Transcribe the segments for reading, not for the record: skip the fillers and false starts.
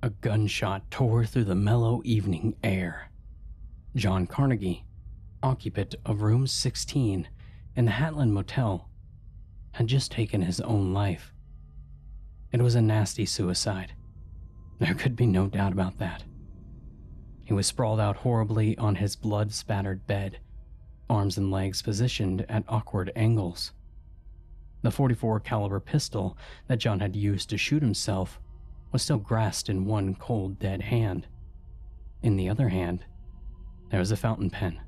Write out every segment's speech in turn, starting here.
A gunshot tore through the mellow evening air. John Carnegie, occupant of room 16 in the Hatland Motel, had just taken his own life. It was a nasty suicide. There could be no doubt about that. He was sprawled out horribly on his blood-spattered bed, arms and legs positioned at awkward angles. The .44 caliber pistol that John had used to shoot himself was still grasped in one cold, dead hand. In the other hand, there was a fountain pen,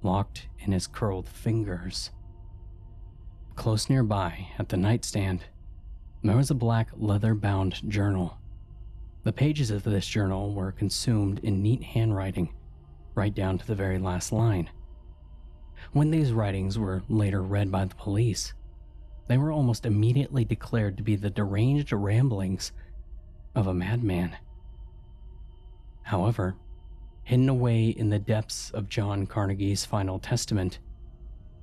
locked in his curled fingers. Close nearby, at the nightstand, there was a black leather-bound journal. The pages of this journal were consumed in neat handwriting, right down to the very last line. When these writings were later read by the police, they were almost immediately declared to be the deranged ramblings of a madman. However, hidden away in the depths of John Carnegie's final testament,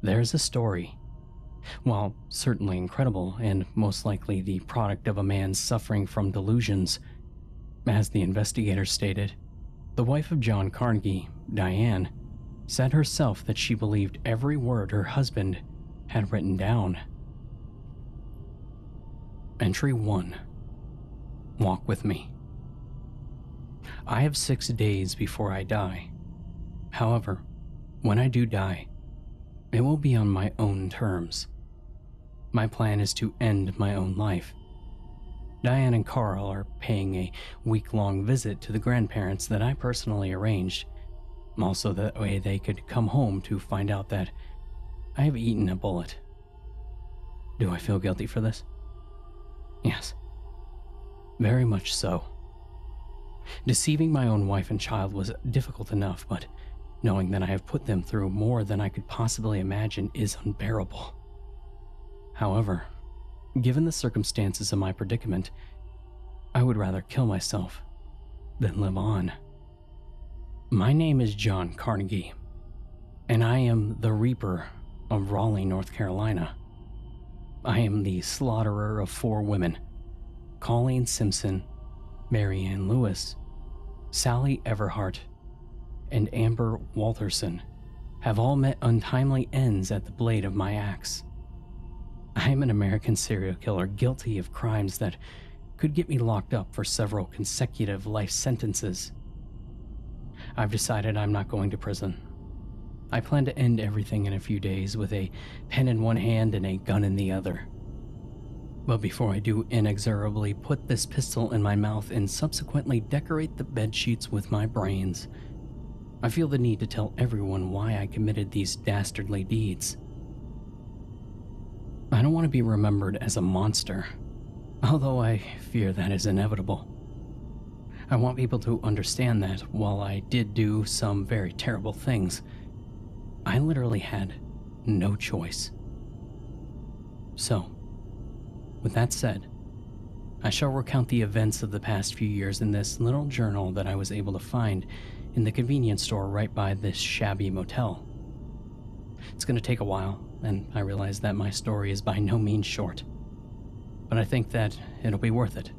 there's a story. While certainly incredible and most likely the product of a man suffering from delusions, as the investigator stated, the wife of John Carnegie, Diane, said herself that she believed every word her husband had written down. Entry 1. Walk with me. I have 6 days before I die. However, when I do die, it will be on my own terms. My plan is to end my own life. Diane and Carl are paying a week-long visit to the grandparents that I personally arranged, also that way they could come home to find out that I have eaten a bullet. Do I feel guilty for this? Yes. Very much so. Deceiving my own wife and child was difficult enough, but knowing that I have put them through more than I could possibly imagine is unbearable. However, given the circumstances of my predicament, I would rather kill myself than live on. My name is John Carnegie, and I am the Reaper of Raleigh, North Carolina. I am the slaughterer of 4 women. Colleen Simpson, Mary Ann Lewis, Sally Everhart, and Amber Walterson have all met untimely ends at the blade of my axe. I am an American serial killer guilty of crimes that could get me locked up for several consecutive life sentences. I've decided I'm not going to prison. I plan to end everything in a few days with a pen in one hand and a gun in the other. But before I do inexorably put this pistol in my mouth and subsequently decorate the bedsheets with my brains, I feel the need to tell everyone why I committed these dastardly deeds. I don't want to be remembered as a monster, although I fear that is inevitable. I want people to understand that while I did do some very terrible things, I literally had no choice. So, with that said, I shall recount the events of the past few years in this little journal that I was able to find in the convenience store right by this shabby motel. It's going to take a while, and I realize that my story is by no means short. But I think that it'll be worth it,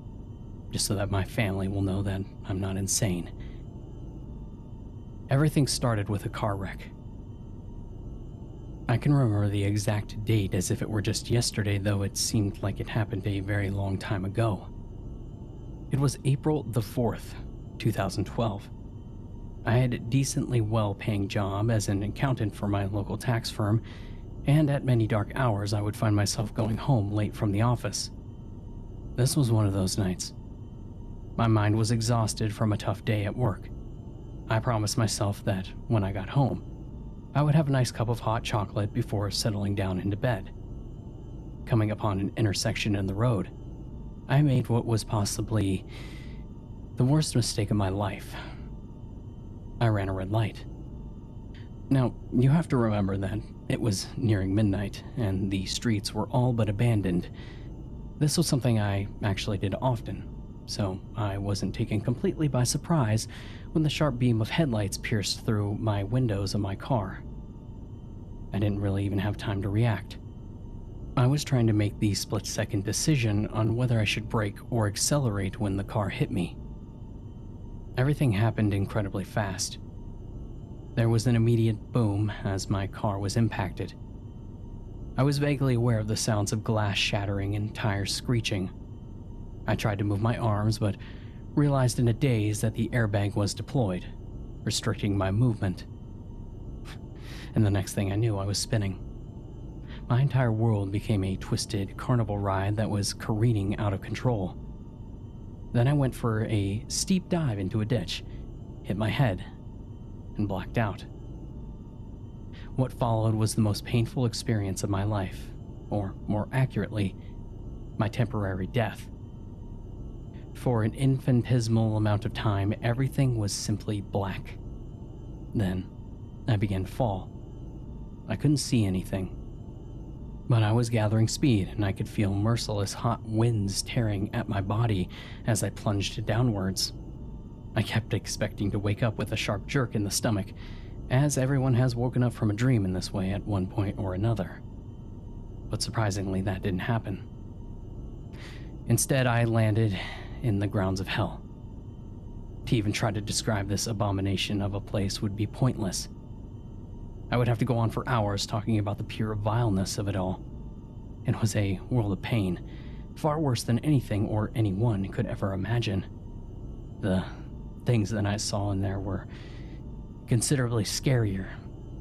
just so that my family will know that I'm not insane. Everything started with a car wreck. I can remember the exact date as if it were just yesterday, though it seemed like it happened a very long time ago. It was April the 4th, 2012. I had a decently well-paying job as an accountant for my local tax firm, and at many dark hours I would find myself going home late from the office. This was one of those nights. My mind was exhausted from a tough day at work. I promised myself that when I got home, I would have a nice cup of hot chocolate before settling down into bed. Coming upon an intersection in the road, I made what was possibly the worst mistake of my life. I ran a red light. Now, you have to remember that it was nearing midnight and the streets were all but abandoned. This was something I actually did often, so I wasn't taken completely by surprise when the sharp beam of headlights pierced through my windows of my car. I didn't really even have time to react. I was trying to make the split-second decision on whether I should brake or accelerate when the car hit me. Everything happened incredibly fast. There was an immediate boom as my car was impacted. I was vaguely aware of the sounds of glass shattering and tires screeching. I tried to move my arms, but realized in a daze that the airbag was deployed, restricting my movement. And the next thing I knew, I was spinning. My entire world became a twisted carnival ride that was careening out of control. Then I went for a steep dive into a ditch, hit my head, and blacked out. What followed was the most painful experience of my life, or more accurately, my temporary death. For an infinitesimal amount of time, everything was simply black. Then, I began to fall. I couldn't see anything, but I was gathering speed, and I could feel merciless hot winds tearing at my body as I plunged downwards. I kept expecting to wake up with a sharp jerk in the stomach, as everyone has woken up from a dream in this way at one point or another. But surprisingly, that didn't happen. Instead, I landed in the grounds of hell. To even try to describe this abomination of a place would be pointless. I would have to go on for hours talking about the pure vileness of it all. It was a world of pain, far worse than anything or anyone could ever imagine. The things that I saw in there were considerably scarier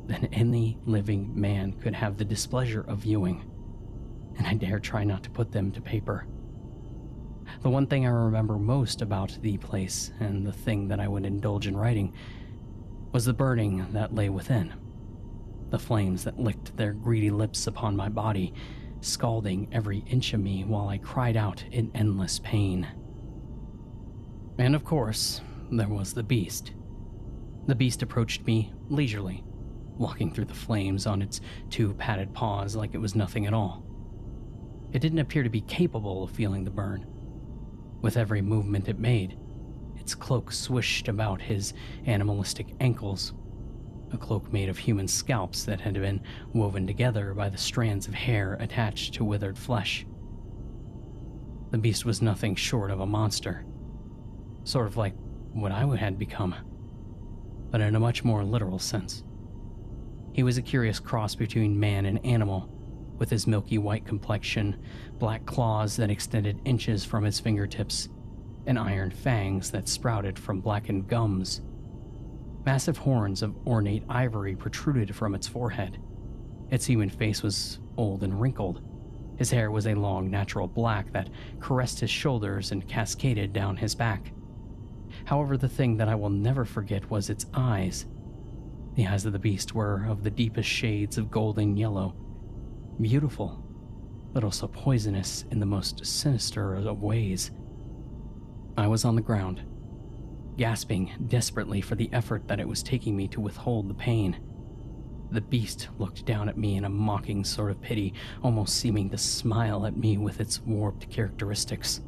than any living man could have the displeasure of viewing, and I dare try not to put them to paper. The one thing I remember most about the place, and the thing that I would indulge in writing, was the burning that lay within. The flames that licked their greedy lips upon my body, scalding every inch of me while I cried out in endless pain. And of course, there was the beast. The beast approached me leisurely, walking through the flames on its two padded paws like it was nothing at all. It didn't appear to be capable of feeling the burn. With every movement it made, its cloak swished about his animalistic ankles, a cloak made of human scalps that had been woven together by the strands of hair attached to withered flesh. The beast was nothing short of a monster, sort of like what I had become, but in a much more literal sense. He was a curious cross between man and animal, with his milky white complexion, black claws that extended inches from his fingertips, and iron fangs that sprouted from blackened gums. Massive horns of ornate ivory protruded from its forehead. Its human face was old and wrinkled. His hair was a long, natural black that caressed his shoulders and cascaded down his back. However, the thing that I will never forget was its eyes. The eyes of the beast were of the deepest shades of golden yellow, beautiful, but also poisonous in the most sinister of ways. I was on the ground, gasping desperately for the effort that it was taking me to withhold the pain. The beast looked down at me in a mocking sort of pity, almost seeming to smile at me with its warped characteristics.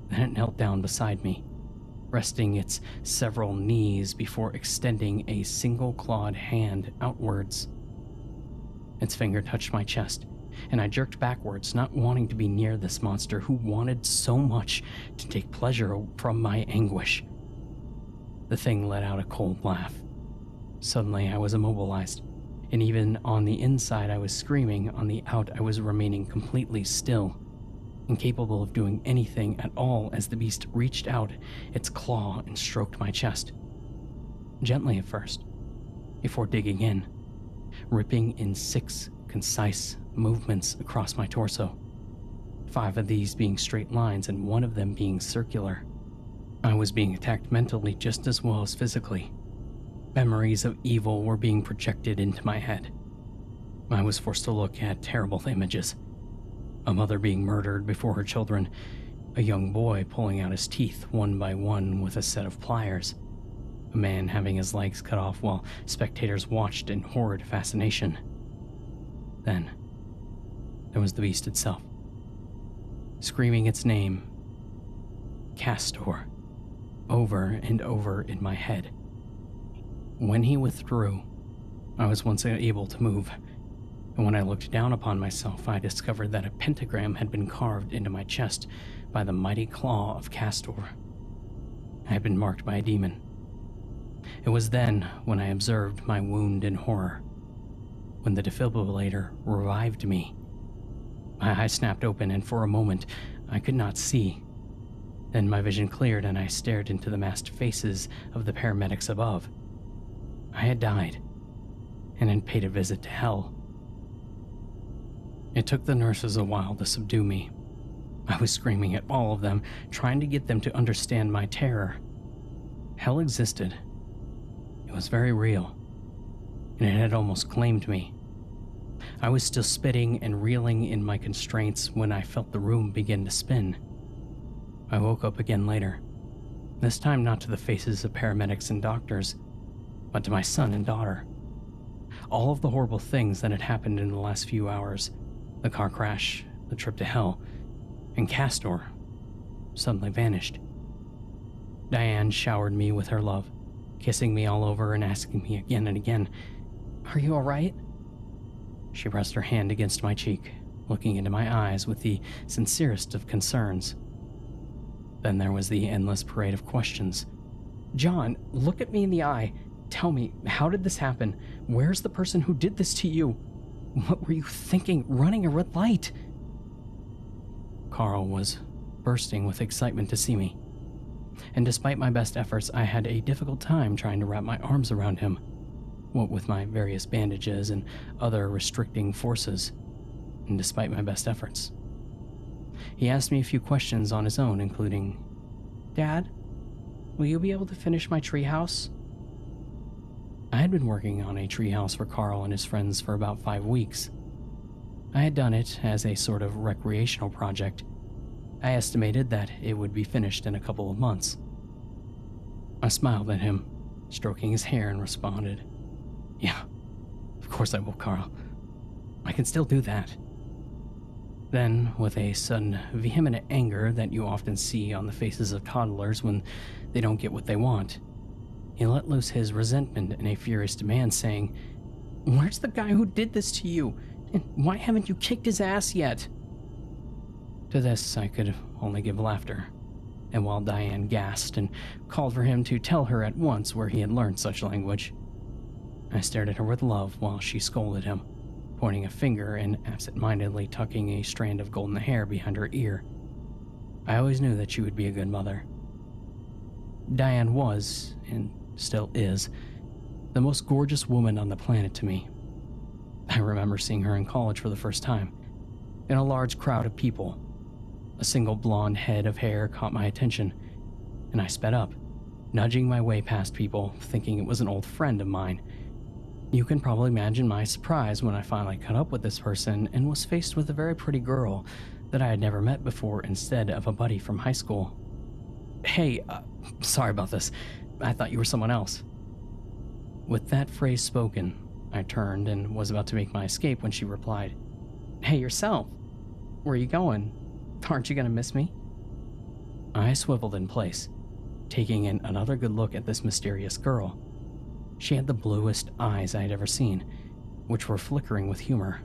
Then it knelt down beside me, resting its several knees before extending a single clawed hand outwards. Its finger touched my chest, and I jerked backwards, not wanting to be near this monster who wanted so much to take pleasure from my anguish. The thing let out a cold laugh. Suddenly I was immobilized, and even on the inside I was screaming, on the out I was remaining completely still, incapable of doing anything at all as the beast reached out its claw and stroked my chest. Gently at first, before digging in, ripping in 6 concise movements across my torso, 5 of these being straight lines and 1 of them being circular. I was being attacked mentally just as well as physically. Memories of evil were being projected into my head. I was forced to look at terrible images. A mother being murdered before her children, a young boy pulling out his teeth one by one with a set of pliers, a man having his legs cut off while spectators watched in horrid fascination. Then, there was the beast itself, screaming its name, Castor, over and over in my head. When he withdrew, I was once able to move, and when I looked down upon myself, I discovered that a pentagram had been carved into my chest by the mighty claw of Castor. I had been marked by a demon. It was then when I observed my wound in horror. When the defibrillator revived me, my eyes snapped open, and for a moment I could not see. Then my vision cleared and I stared into the masked faces of the paramedics above. I had died and had paid a visit to hell. It took the nurses a while to subdue me. I was screaming at all of them, trying to get them to understand my terror. Hell existed. It was very real, and it had almost claimed me. I was still spitting and reeling in my constraints when I felt the room begin to spin. I woke up again later, this time not to the faces of paramedics and doctors, but to my son and daughter. All of the horrible things that had happened in the last few hours, the car crash, the trip to hell, and Castor, suddenly vanished. Diane showered me with her love, kissing me all over and asking me again and again, "Are you all right?" She pressed her hand against my cheek, looking into my eyes with the sincerest of concerns. Then there was the endless parade of questions. "John, look at me in the eye. Tell me, how did this happen? Where's the person who did this to you? What were you thinking running a red light?" Carl was bursting with excitement to see me, and despite my best efforts, I had a difficult time trying to wrap my arms around him, what with my various bandages and other restricting forces, and despite my best efforts. He asked me a few questions on his own, including, "Dad, will you be able to finish my treehouse?" I had been working on a treehouse for Carl and his friends for about 5 weeks. I had done it as a sort of recreational project. I estimated that it would be finished in a couple of months. I smiled at him, stroking his hair, and responded, "Yeah, of course I will, Carl. I can still do that." Then, with a sudden vehement anger that you often see on the faces of toddlers when they don't get what they want, he let loose his resentment in a furious demand, saying, "Where's the guy who did this to you? And why haven't you kicked his ass yet?" To this, I could only give laughter, and while Diane gasped and called for him to tell her at once where he had learned such language, I stared at her with love while she scolded him, pointing a finger and absent-mindedly tucking a strand of golden hair behind her ear. I always knew that she would be a good mother. Diane was, and still is, the most gorgeous woman on the planet to me. I remember seeing her in college for the first time, in a large crowd of people. A single blonde head of hair caught my attention, and I sped up, nudging my way past people, thinking it was an old friend of mine. You can probably imagine my surprise when I finally caught up with this person and was faced with a very pretty girl that I had never met before instead of a buddy from high school. "Hey, sorry about this. I thought you were someone else." With that phrase spoken, I turned and was about to make my escape when she replied, "Hey, yourself. Where are you going? Aren't you going to miss me?" I swiveled in place, taking in another good look at this mysterious girl. She had the bluest eyes I had ever seen, which were flickering with humor.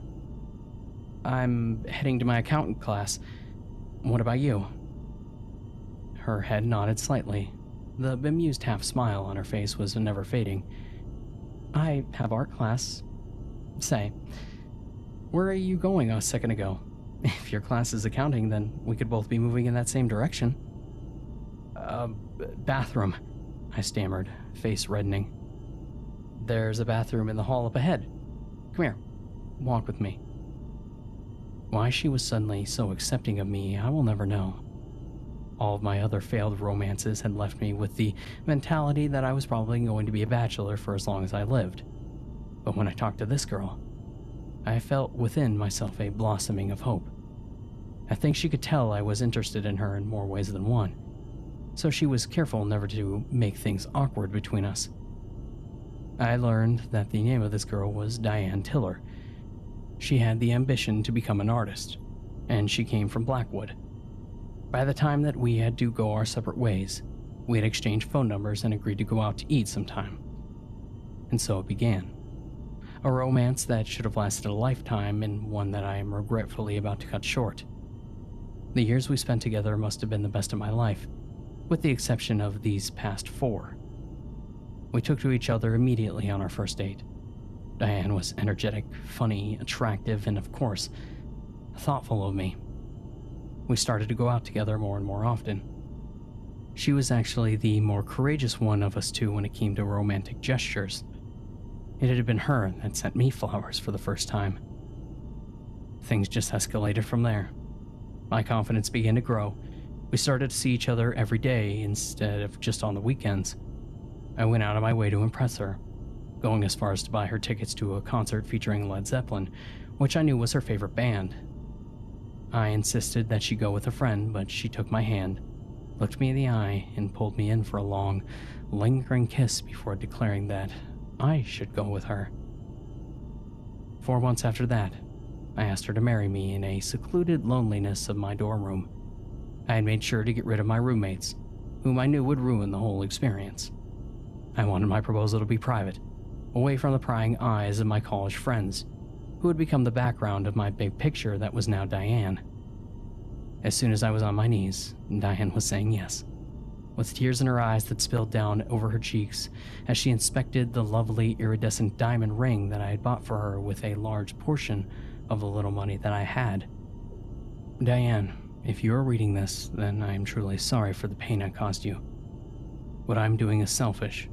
"I'm heading to my accountant class. What about you?" Her head nodded slightly. The bemused half-smile on her face was never fading. "I have art class. Say, where are you going a second ago? If your class is accounting, then we could both be moving in that same direction." Bathroom," I stammered, face reddening. "There's a bathroom in the hall up ahead. Come here, walk with me." Why she was suddenly so accepting of me, I will never know. All of my other failed romances had left me with the mentality that I was probably going to be a bachelor for as long as I lived. But when I talked to this girl, I felt within myself a blossoming of hope. I think she could tell I was interested in her in more ways than one, so she was careful never to make things awkward between us. I learned that the name of this girl was Diane Tiller. She had the ambition to become an artist, and she came from Blackwood. By the time that we had to go our separate ways, we had exchanged phone numbers and agreed to go out to eat sometime. And so it began. A romance that should have lasted a lifetime, and one that I am regretfully about to cut short. The years we spent together must have been the best of my life, with the exception of these past 4. We took to each other immediately on our first date. Diane was energetic, funny, attractive, and of course, thoughtful of me. We started to go out together more and more often. She was actually the more courageous one of us two when it came to romantic gestures. It had been her that sent me flowers for the first time. Things just escalated from there. My confidence began to grow. We started to see each other every day instead of just on the weekends. I went out of my way to impress her, going as far as to buy her tickets to a concert featuring Led Zeppelin, which I knew was her favorite band. I insisted that she go with a friend, but she took my hand, looked me in the eye, and pulled me in for a long, lingering kiss before declaring that I should go with her. 4 months after that, I asked her to marry me in a secluded loneliness of my dorm room. I had made sure to get rid of my roommates, whom I knew would ruin the whole experience. I wanted my proposal to be private, away from the prying eyes of my college friends, who would become the background of my big picture that was now Diane. As soon as I was on my knees, Diane was saying yes, with tears in her eyes that spilled down over her cheeks as she inspected the lovely iridescent diamond ring that I had bought for her with a large portion of the little money that I had. Diane, if you are reading this, then I am truly sorry for the pain I caused you. What I'm doing is selfish,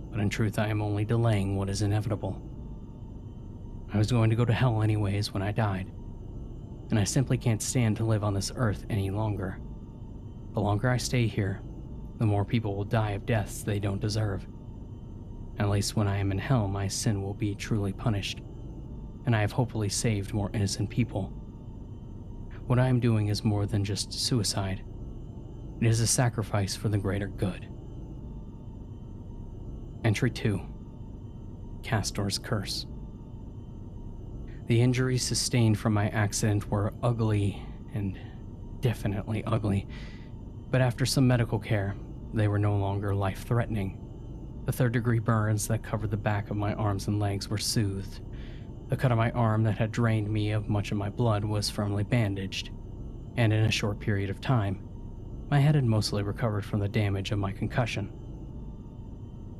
but in truth I am only delaying what is inevitable. I was going to go to hell anyways when I died, and I simply can't stand to live on this earth any longer. The longer I stay here, the more people will die of deaths they don't deserve. At least when I am in hell, my sin will be truly punished, and I have hopefully saved more innocent people. What I am doing is more than just suicide. It is a sacrifice for the greater good. Entry 2. Castor's Curse. The injuries sustained from my accident were ugly, and definitely ugly, but after some medical care, they were no longer life-threatening. The third-degree burns that covered the back of my arms and legs were soothed. The cut on my arm that had drained me of much of my blood was firmly bandaged, and in a short period of time, my head had mostly recovered from the damage of my concussion.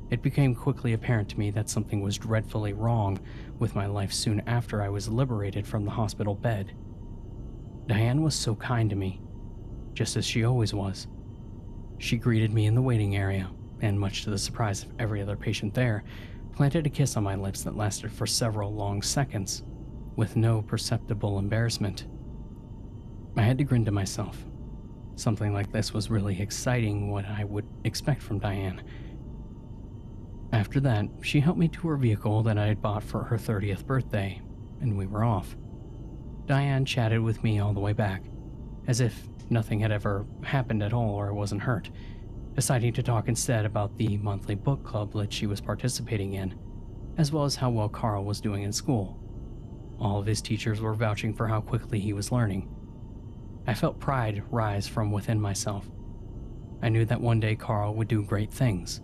It became quickly apparent to me that something was dreadfully wrong with my life soon after I was liberated from the hospital bed. Diane was so kind to me, just as she always was. She greeted me in the waiting area, and much to the surprise of every other patient there, planted a kiss on my lips that lasted for several long seconds, with no perceptible embarrassment. I had to grin to myself. Something like this was really exciting, what I would expect from Diane. After that, she helped me to her vehicle that I had bought for her 30th birthday, and we were off. Diane chatted with me all the way back, as if nothing had ever happened at all or I wasn't hurt, deciding to talk instead about the monthly book club that she was participating in, as well as how well Carl was doing in school. All of his teachers were vouching for how quickly he was learning. I felt pride rise from within myself. I knew that one day Carl would do great things.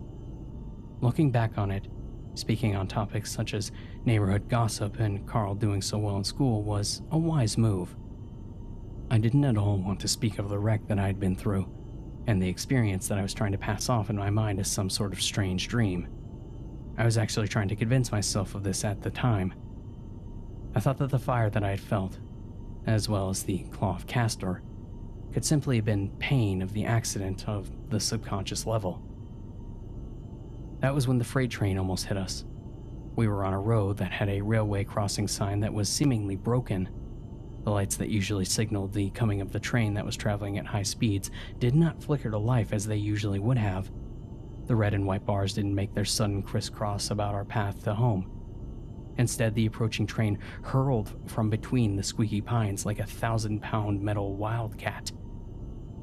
Looking back on it, speaking on topics such as neighborhood gossip and Carl doing so well in school was a wise move. I didn't at all want to speak of the wreck that I had been through, and the experience that I was trying to pass off in my mind as some sort of strange dream. I was actually trying to convince myself of this at the time. I thought that the fire that I had felt, as well as the claw of Castor, could simply have been pain of the accident of the subconscious level. That was when the freight train almost hit us. We were on a road that had a railway crossing sign that was seemingly broken. The lights that usually signaled the coming of the train that was traveling at high speeds did not flicker to life as they usually would have. The red and white bars didn't make their sudden crisscross about our path to home. Instead, the approaching train hurled from between the squeaky pines like a 1,000-pound metal wildcat.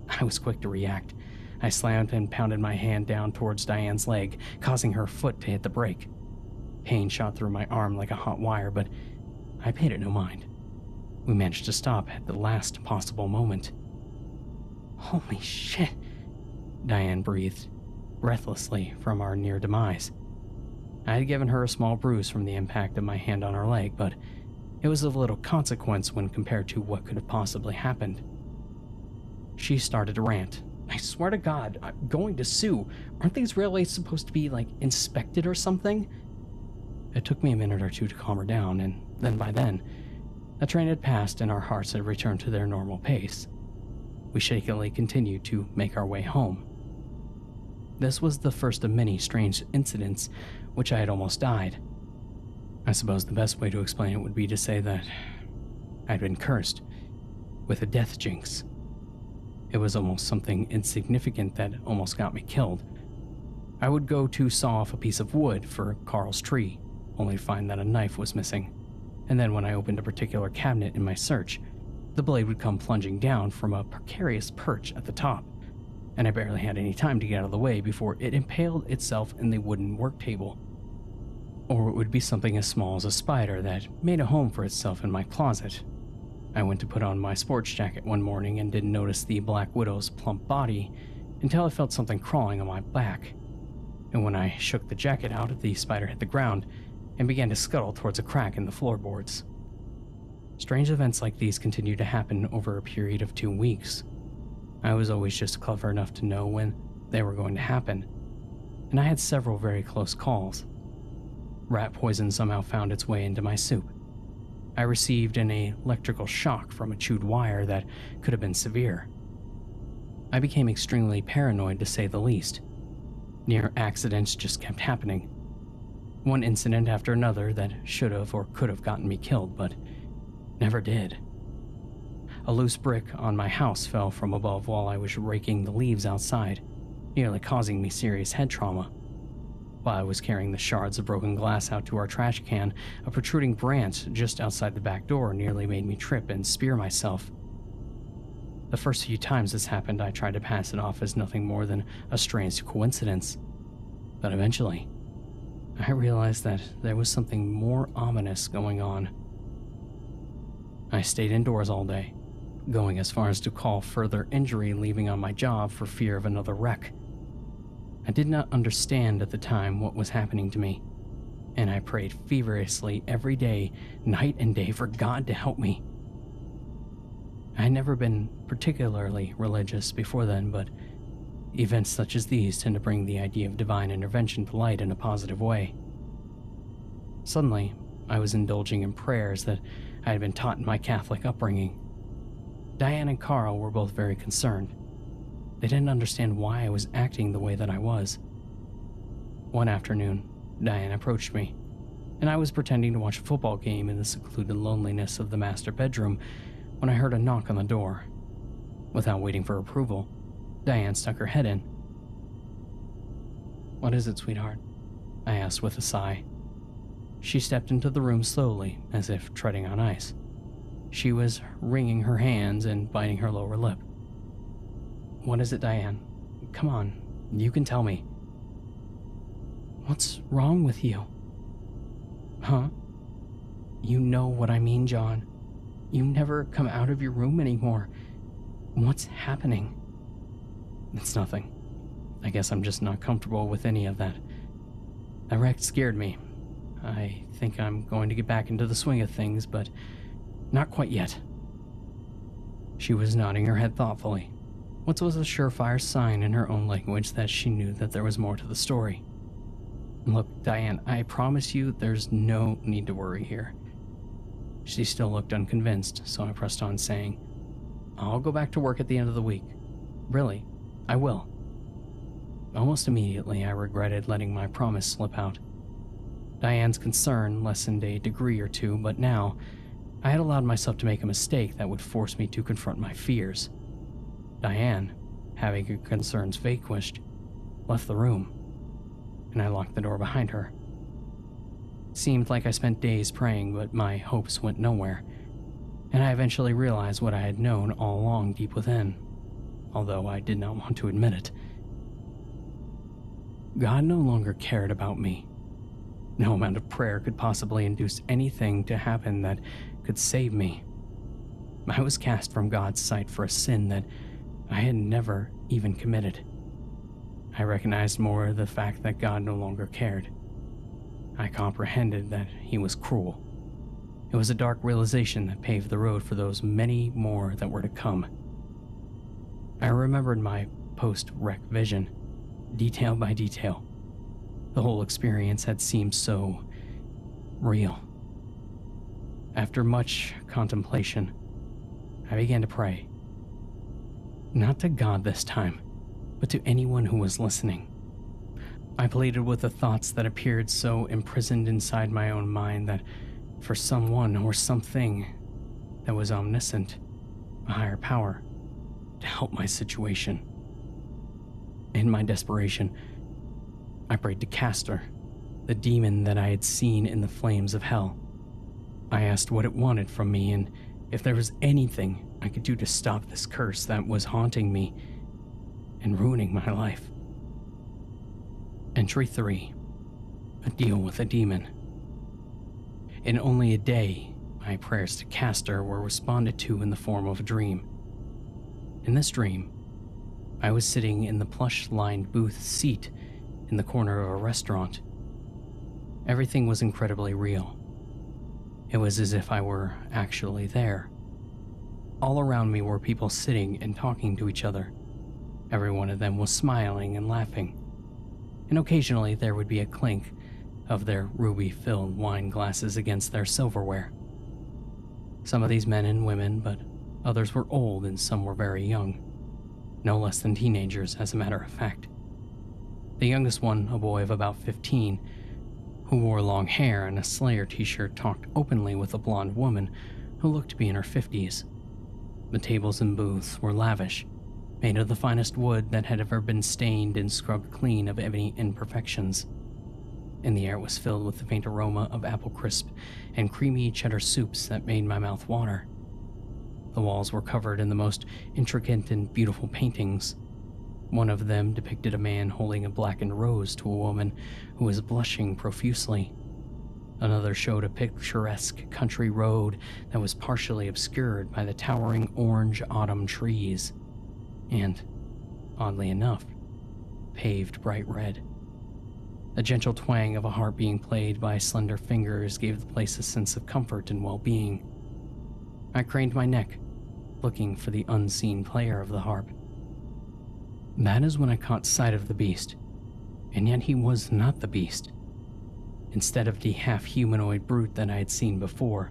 I was quick to react. I slammed and pounded my hand down towards Diane's leg, causing her foot to hit the brake. Pain shot through my arm like a hot wire, but I paid it no mind. We managed to stop at the last possible moment. "Holy shit," Diane breathed, breathlessly, from our near demise. I had given her a small bruise from the impact of my hand on her leg, but it was of little consequence when compared to what could have possibly happened. She started to rant, I swear to God, I'm going to sue. Aren't these railways supposed to be, like, inspected or something? It took me a minute or two to calm her down, and then by then, the train had passed and our hearts had returned to their normal pace. We shakily continued to make our way home. This was the first of many strange incidents which I had almost died. I suppose the best way to explain it would be to say that I'd been cursed with a death jinx. It was almost something insignificant that almost got me killed. I would go to saw off a piece of wood for Carl's tree, only to find that a knife was missing, and then when I opened a particular cabinet in my search, the blade would come plunging down from a precarious perch at the top, and I barely had any time to get out of the way before it impaled itself in the wooden work table. Or it would be something as small as a spider that made a home for itself in my closet. I went to put on my sports jacket one morning and didn't notice the Black Widow's plump body until I felt something crawling on my back. And when I shook the jacket out, the spider hit the ground and began to scuttle towards a crack in the floorboards. Strange events like these continued to happen over a period of 2 weeks. I was always just clever enough to know when they were going to happen, and I had several very close calls. Rat poison somehow found its way into my soup. I received an electrical shock from a chewed wire that could have been severe. I became extremely paranoid, to say the least. Near accidents just kept happening. One incident after another that should have or could have gotten me killed, but never did. A loose brick on my house fell from above while I was raking the leaves outside, nearly causing me serious head trauma. While I was carrying the shards of broken glass out to our trash can, a protruding branch just outside the back door nearly made me trip and spear myself. The first few times this happened, I tried to pass it off as nothing more than a strange coincidence. But eventually, I realized that there was something more ominous going on. I stayed indoors all day, going as far as to call further injury leaving on my job for fear of another wreck. I did not understand at the time what was happening to me, and I prayed feverishly every day, night and day, for God to help me. I had never been particularly religious before then, but events such as these tend to bring the idea of divine intervention to light in a positive way. Suddenly, I was indulging in prayers that I had been taught in my Catholic upbringing. Diane and Carl were both very concerned. They didn't understand why I was acting the way that I was. One afternoon, Diane approached me, and I was pretending to watch a football game in the secluded loneliness of the master bedroom when I heard a knock on the door. Without waiting for approval, Diane stuck her head in. "What is it, sweetheart?" I asked with a sigh. She stepped into the room slowly, as if treading on ice. She was wringing her hands and biting her lower lip. "What is it, Diane? Come on, you can tell me." "What's wrong with you?" "Huh? You know what I mean, John. You never come out of your room anymore. What's happening?" "It's nothing. I guess I'm just not comfortable with any of that. That wreck scared me. I think I'm going to get back into the swing of things, but not quite yet." She was nodding her head thoughtfully, which was a surefire sign in her own language that she knew that there was more to the story. "Look, Diane, I promise you there's no need to worry here." She still looked unconvinced, so I pressed on, saying, "I'll go back to work at the end of the week. Really, I will." Almost immediately, I regretted letting my promise slip out. Diane's concern lessened a degree or two, but now I had allowed myself to make a mistake that would force me to confront my fears. Diane, having her concerns vanquished, left the room, and I locked the door behind her. It seemed like I spent days praying, but my hopes went nowhere, and I eventually realized what I had known all along deep within, although I did not want to admit it. God no longer cared about me. No amount of prayer could possibly induce anything to happen that could save me. I was cast from God's sight for a sin that I had never even committed. I recognized more the fact that God no longer cared. I comprehended that he was cruel. It was a dark realization that paved the road for those many more that were to come. I remembered my post-wreck vision, detail by detail. The whole experience had seemed so real. After much contemplation, I began to pray. Not to God this time, but to anyone who was listening. I pleaded with the thoughts that appeared so imprisoned inside my own mind that for someone or something that was omniscient, a higher power, to help my situation. In my desperation, I prayed to Castor, the demon that I had seen in the flames of hell. I asked what it wanted from me and if there was anything I could do to stop this curse that was haunting me and ruining my life. Entry 3. A deal with a demon. In only a day, my prayers to Castor were responded to in the form of a dream. In this dream, I was sitting in the plush-lined booth seat in the corner of a restaurant. Everything was incredibly real. It was as if I were actually there. All around me were people sitting and talking to each other. Every one of them was smiling and laughing. And occasionally there would be a clink of their ruby-filled wine glasses against their silverware. Some of these men and women, but others were old and some were very young. No less than teenagers, as a matter of fact. The youngest one, a boy of about 15, who wore long hair and a Slayer t-shirt, talked openly with a blonde woman who looked to be in her 50s. The tables and booths were lavish, made of the finest wood that had ever been stained and scrubbed clean of any imperfections. And the air was filled with the faint aroma of apple crisp and creamy cheddar soups that made my mouth water. The walls were covered in the most intricate and beautiful paintings. One of them depicted a man holding a blackened rose to a woman who was blushing profusely. Another showed a picturesque country road that was partially obscured by the towering orange autumn trees, and, oddly enough, paved bright red. The gentle twang of a harp being played by slender fingers gave the place a sense of comfort and well-being. I craned my neck, looking for the unseen player of the harp. That is when I caught sight of the beast, and yet he was not the beast. Instead of the half-humanoid brute that I had seen before,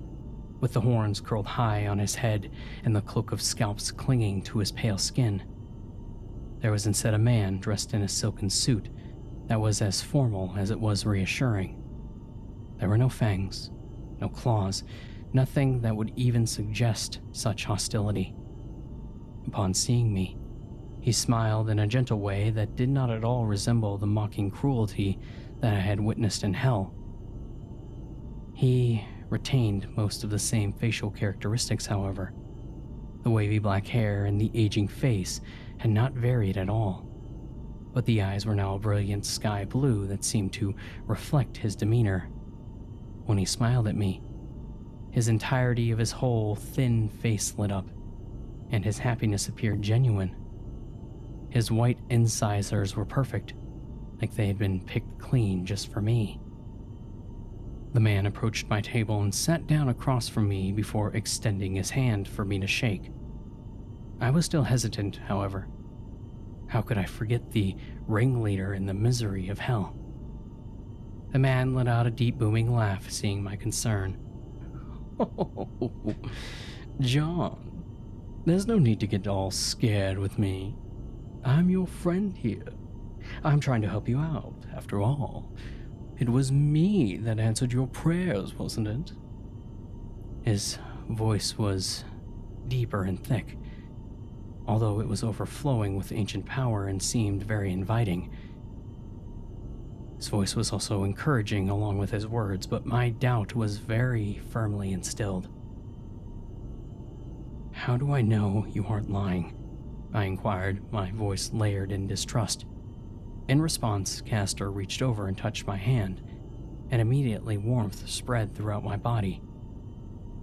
with the horns curled high on his head and the cloak of scalps clinging to his pale skin, there was instead a man dressed in a silken suit that was as formal as it was reassuring. There were no fangs, no claws, nothing that would even suggest such hostility. Upon seeing me, he smiled in a gentle way that did not at all resemble the mocking cruelty that I had witnessed in hell. He retained most of the same facial characteristics, however. The wavy black hair and the aging face had not varied at all, but the eyes were now a brilliant sky blue that seemed to reflect his demeanor. When he smiled at me, his entirety of his whole thin face lit up, and his happiness appeared genuine. His white incisors were perfect, like they had been picked clean just for me. The man approached my table and sat down across from me before extending his hand for me to shake. I was still hesitant, however. How could I forget the ringleader in the misery of hell? The man let out a deep booming laugh, seeing my concern. "Oh, John, there's no need to get all scared with me. I'm your friend here. I'm trying to help you out, after all. It was me that answered your prayers, wasn't it?" His voice was deeper and thick, although it was overflowing with ancient power and seemed very inviting. His voice was also encouraging along with his words, but my doubt was very firmly instilled. "How do I know you aren't lying?" I inquired, my voice layered in distrust. In response, Castor reached over and touched my hand, and immediately warmth spread throughout my body,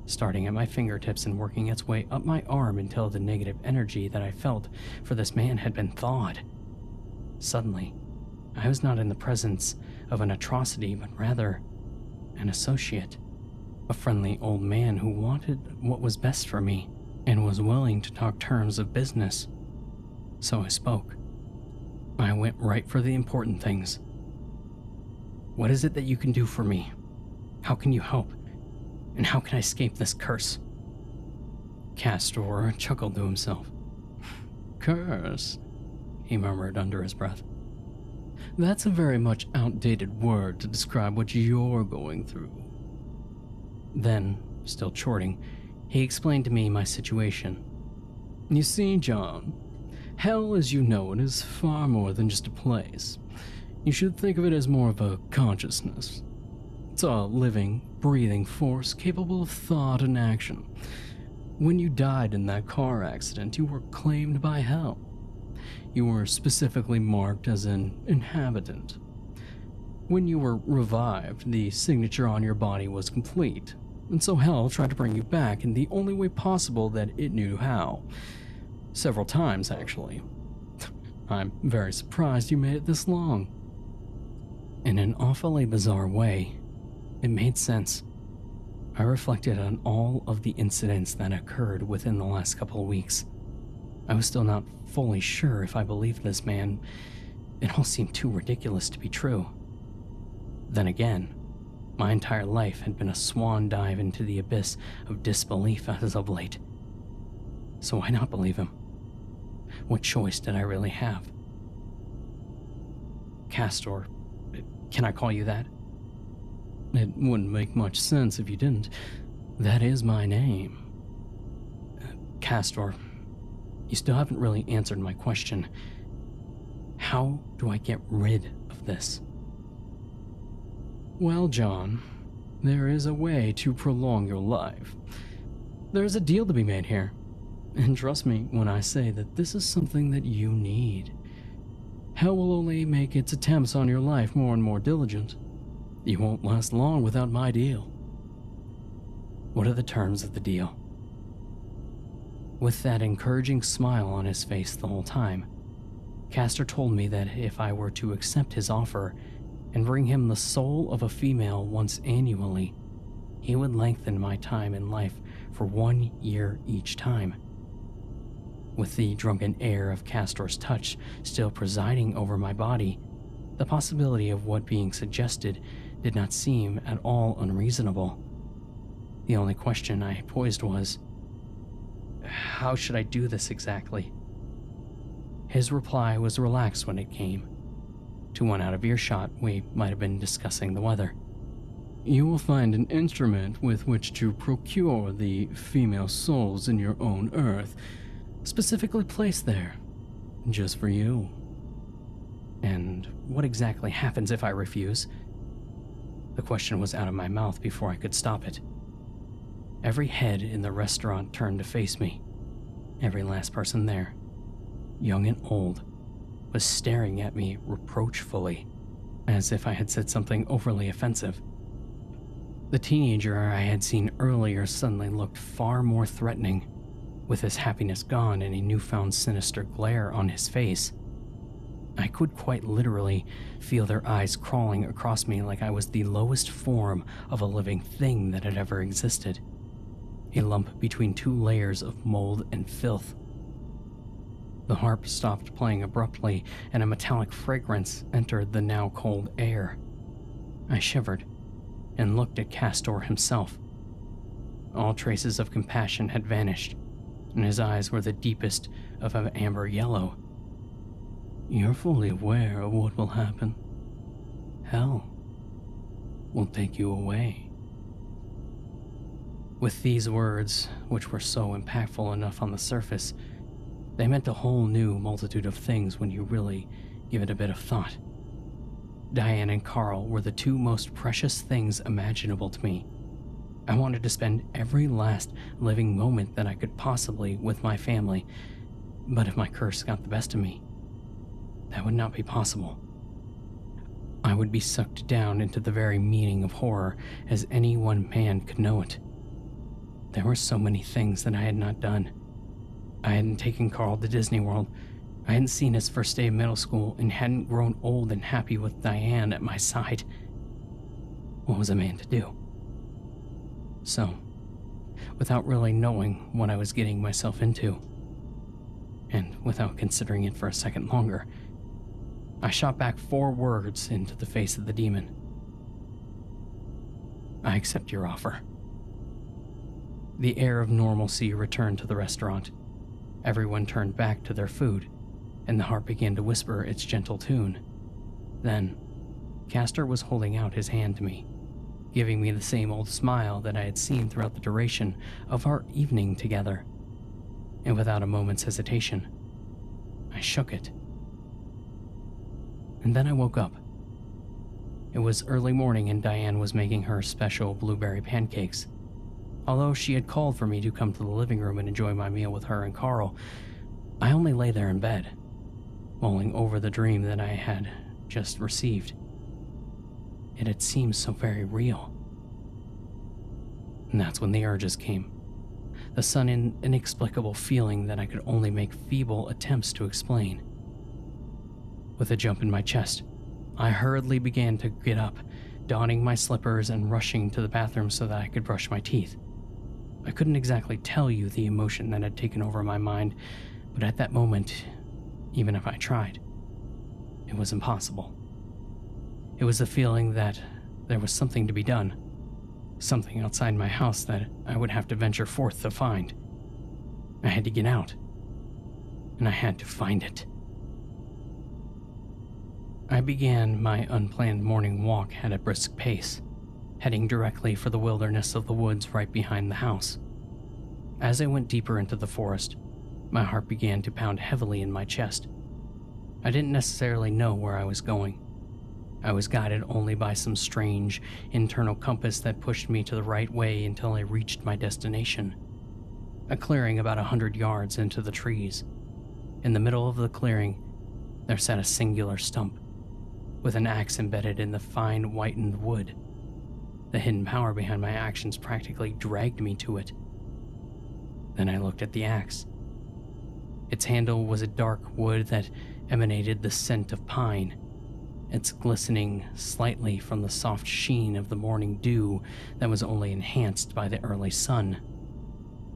starting at my fingertips and working its way up my arm until the negative energy that I felt for this man had been thawed. Suddenly, I was not in the presence of an atrocity, but rather an associate, a friendly old man who wanted what was best for me and was willing to talk terms of business. So I spoke. I went right for the important things. What is it that you can do for me? How can you help? And how can I escape this curse? Castor chuckled to himself. Curse, he murmured under his breath. That's a very much outdated word to describe what you're going through. Then, still chorting, he explained to me my situation. You see, John, hell as you know it is far more than just a place. You should think of it as more of a consciousness. It's a living, breathing force capable of thought and action. When you died in that car accident, you were claimed by hell. You were specifically marked as an inhabitant. When you were revived, the signature on your body was complete, and so hell tried to bring you back in the only way possible that it knew how. Several times, actually. I'm very surprised you made it this long. In an awfully bizarre way, it made sense. I reflected on all of the incidents that occurred within the last couple of weeks. I was still not fully sure if I believed this man. It all seemed too ridiculous to be true. Then again, my entire life had been a swan dive into the abyss of disbelief as of late. So why not believe him? What choice did I really have? Castor, can I call you that? It wouldn't make much sense if you didn't. That is my name. Castor, you still haven't really answered my question. How do I get rid of this? Well, John, there is a way to prolong your life. There's a deal to be made here. And trust me when I say that this is something that you need. Hell will only make its attempts on your life more and more diligent. You won't last long without my deal. What are the terms of the deal? With that encouraging smile on his face the whole time, Castor told me that if I were to accept his offer and bring him the soul of a female once annually, he would lengthen my time in life for 1 year each time. With the drunken air of Castor's touch still presiding over my body, the possibility of what being suggested did not seem at all unreasonable. The only question I poised was, how should I do this exactly? His reply was relaxed when it came. To one out of earshot, we might have been discussing the weather. You will find an instrument with which to procure the female souls in your own earth, specifically placed there, just for you. And what exactly happens if I refuse? The question was out of my mouth before I could stop it. Every head in the restaurant turned to face me. Every last person there, young and old, was staring at me reproachfully, as if I had said something overly offensive. The teenager I had seen earlier suddenly looked far more threatening, with his happiness gone and a newfound sinister glare on his face. I could quite literally feel their eyes crawling across me like I was the lowest form of a living thing that had ever existed. A lump between two layers of mold and filth. The harp stopped playing abruptly, and a metallic fragrance entered the now cold air. I shivered and looked at Castor himself. All traces of compassion had vanished, and his eyes were the deepest of an amber yellow. You're fully aware of what will happen. Hell will take you away. With these words, which were so impactful enough on the surface, they meant a whole new multitude of things when you really give it a bit of thought. Diane and Carl were the two most precious things imaginable to me. I wanted to spend every last living moment that I could possibly with my family, but if my curse got the best of me, that would not be possible. I would be sucked down into the very meaning of horror as any one man could know it. There were so many things that I had not done. I hadn't taken Carl to Disney World. I hadn't seen his first day of middle school and hadn't grown old and happy with Diane at my side. What was a man to do? So, without really knowing what I was getting myself into, and without considering it for a second longer, I shot back 4 words into the face of the demon. I accept your offer. The air of normalcy returned to the restaurant. Everyone turned back to their food, and the harp began to whisper its gentle tune. Then, Castor was holding out his hand to me, giving me the same old smile that I had seen throughout the duration of our evening together. And without a moment's hesitation, I shook it. And then I woke up. It was early morning and Diane was making her special blueberry pancakes. Although she had called for me to come to the living room and enjoy my meal with her and Carl, I only lay there in bed, mulling over the dream that I had just received. It had seemed so very real. And that's when the urges came. The sudden, inexplicable feeling that I could only make feeble attempts to explain. With a jump in my chest, I hurriedly began to get up, donning my slippers and rushing to the bathroom so that I could brush my teeth. I couldn't exactly tell you the emotion that had taken over my mind, but at that moment, even if I tried, it was impossible. It was the feeling that there was something to be done, something outside my house that I would have to venture forth to find. I had to get out, and I had to find it. I began my unplanned morning walk at a brisk pace, heading directly for the wilderness of the woods right behind the house. As I went deeper into the forest, my heart began to pound heavily in my chest. I didn't necessarily know where I was going. I was guided only by some strange internal compass that pushed me to the right way until I reached my destination. A clearing about 100 yards into the trees. In the middle of the clearing, there sat a singular stump, with an axe embedded in the fine whitened wood. The hidden power behind my actions practically dragged me to it. Then I looked at the axe. Its handle was a dark wood that emanated the scent of pine, its glistening slightly from the soft sheen of the morning dew that was only enhanced by the early sun.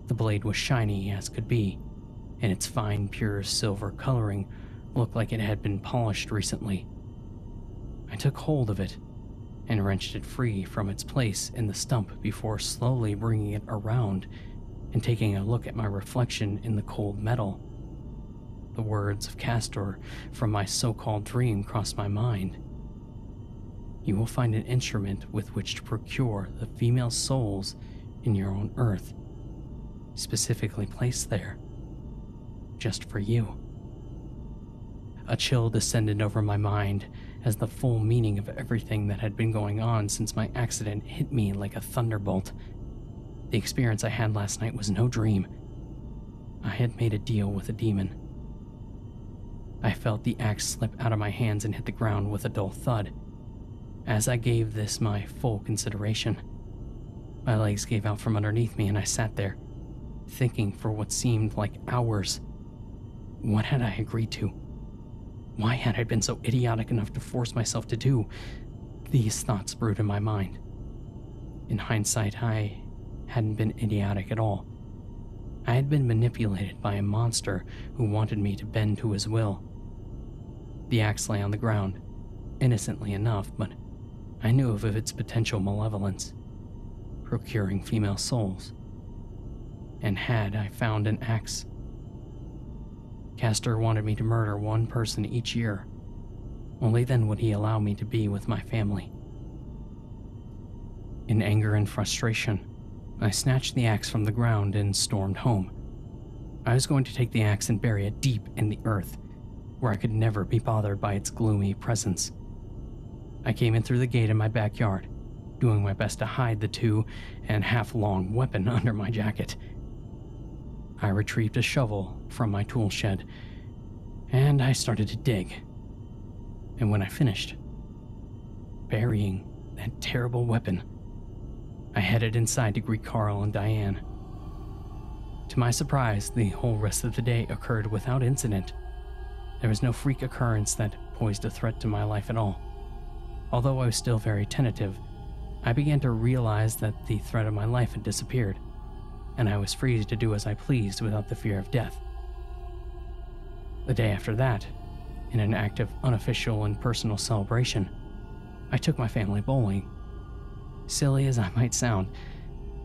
The blade was shiny as could be, and its fine, pure silver coloring looked like it had been polished recently. I took hold of it and wrenched it free from its place in the stump before slowly bringing it around and taking a look at my reflection in the cold metal. The words of Castor from my so-called dream crossed my mind. You will find an instrument with which to procure the female souls in your own earth, specifically placed there, just for you. A chill descended over my mind as the full meaning of everything that had been going on since my accident hit me like a thunderbolt. The experience I had last night was no dream. I had made a deal with a demon. I felt the axe slip out of my hands and hit the ground with a dull thud. As I gave this my full consideration, my legs gave out from underneath me and I sat there, thinking for what seemed like hours. What had I agreed to? Why had I been so idiotic enough to force myself to do? These thoughts brewed in my mind. In hindsight, I hadn't been idiotic at all. I had been manipulated by a monster who wanted me to bend to his will. The axe lay on the ground, innocently enough, but I knew of its potential malevolence, procuring female souls. And had I found an axe, Castor wanted me to murder one person each year. Only then would he allow me to be with my family. In anger and frustration, I snatched the axe from the ground and stormed home. I was going to take the axe and bury it deep in the earth, where I could never be bothered by its gloomy presence. I came in through the gate in my backyard, doing my best to hide the 2.5-long weapon under my jacket. I retrieved a shovel from my tool shed, and I started to dig. And when I finished burying that terrible weapon, I headed inside to greet Carl and Diane. To my surprise, the whole rest of the day occurred without incident. There was no freak occurrence that posed a threat to my life at all. Although I was still very tentative, I began to realize that the threat of my life had disappeared, and I was free to do as I pleased without the fear of death. The day after that, In an act of unofficial and personal celebration, I took my family bowling. Silly as I might sound,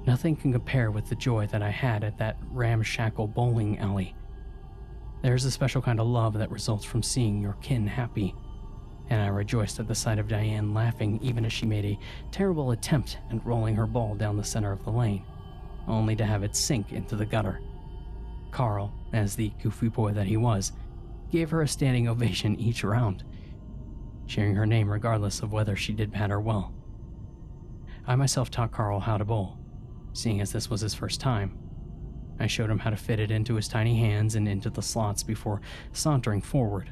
nothing can compare with the joy that I had at that ramshackle bowling alley. There's a special kind of love that results from seeing your kin happy, and I rejoiced at the sight of Diane laughing even as she made a terrible attempt at rolling her ball down the center of the lane, only to have it sink into the gutter. Carl, as the goofy boy that he was, gave her a standing ovation each round, cheering her name regardless of whether she did bad or well. I myself taught Carl how to bowl, seeing as this was his first time. I showed him how to fit it into his tiny hands and into the slots before sauntering forward,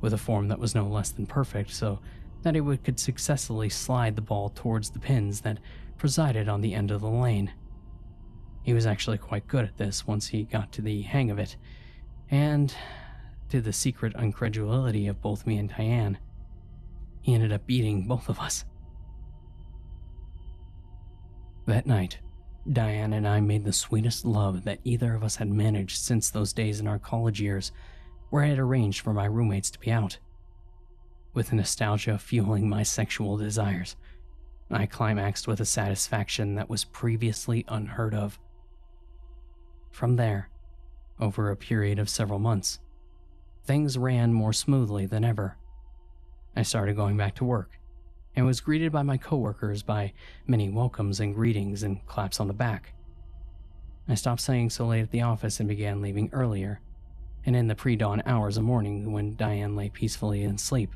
with a form that was no less than perfect so that he could successfully slide the ball towards the pins that presided on the end of the lane. He was actually quite good at this once he got to the hang of it, and to the secret incredulity of both me and Diane, he ended up beating both of us. That night, Diane and I made the sweetest love that either of us had managed since those days in our college years where I had arranged for my roommates to be out. With nostalgia fueling my sexual desires, I climaxed with a satisfaction that was previously unheard of. From there, over a period of several months, things ran more smoothly than ever. I started going back to work, and was greeted by my coworkers by many welcomes and greetings and claps on the back. I stopped staying so late at the office and began leaving earlier, and in the pre-dawn hours of morning when Diane lay peacefully in sleep,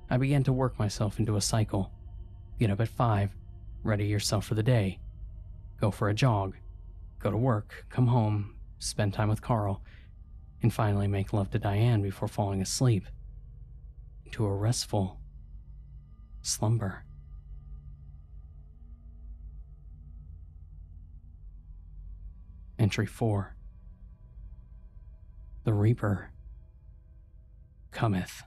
I began to work myself into a cycle. Get up at 5, ready yourself for the day, go for a jog, go to work, come home, spend time with Carl, and finally make love to Diane before falling asleep into a restful slumber. Entry 4. The Reaper cometh.